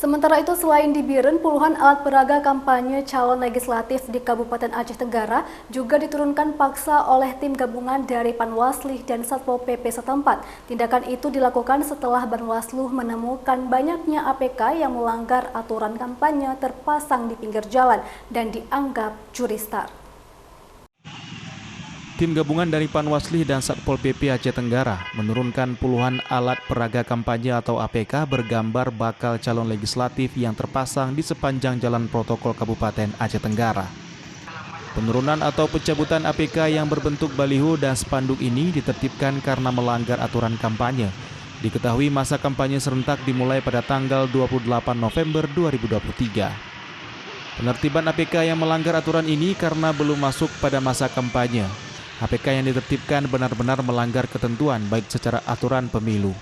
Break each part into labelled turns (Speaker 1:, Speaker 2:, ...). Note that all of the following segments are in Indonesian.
Speaker 1: Sementara itu, selain di Biren, puluhan alat peraga kampanye calon legislatif di Kabupaten Aceh Tenggara juga diturunkan paksa oleh tim gabungan dari Panwaslu dan Satpol PP setempat. Tindakan itu dilakukan setelah Panwaslu menemukan banyaknya APK yang melanggar aturan kampanye terpasang di pinggir jalan dan dianggap curi start.
Speaker 2: Tim gabungan dari Panwaslu dan Satpol PP Aceh Tenggara menurunkan puluhan alat peraga kampanye atau APK bergambar bakal calon legislatif yang terpasang di sepanjang jalan protokol Kabupaten Aceh Tenggara. Penurunan atau pencabutan APK yang berbentuk baliho dan spanduk ini ditertibkan karena melanggar aturan kampanye. Diketahui masa kampanye serentak dimulai pada tanggal 28 November 2023. Penertiban APK yang melanggar aturan ini karena belum masuk pada masa kampanye. APK yang ditertibkan benar-benar melanggar ketentuan baik secara aturan pemilu.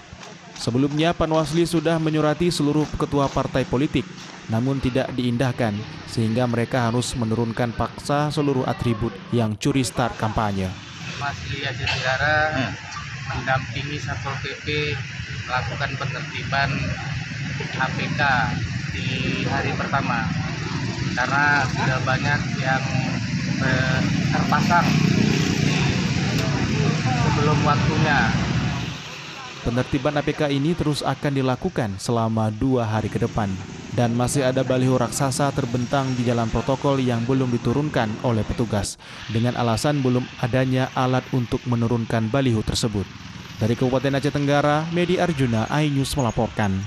Speaker 2: Sebelumnya, Panwaslu sudah menyurati seluruh ketua partai politik, namun tidak diindahkan, sehingga mereka harus menurunkan paksa seluruh atribut yang curi start kampanye.
Speaker 3: Panwaslu Aceh Tenggara mendampingi Satpol PP melakukan penertiban APK di hari pertama, karena sudah banyak yang terpasang sebelum waktunya.
Speaker 2: Penertiban APK ini terus akan dilakukan selama 2 hari ke depan. Dan masih ada baliho raksasa terbentang di jalan protokol yang belum diturunkan oleh petugas, dengan alasan belum adanya alat untuk menurunkan baliho tersebut. Dari Kabupaten Aceh Tenggara, Medi Arjuna, iNews melaporkan.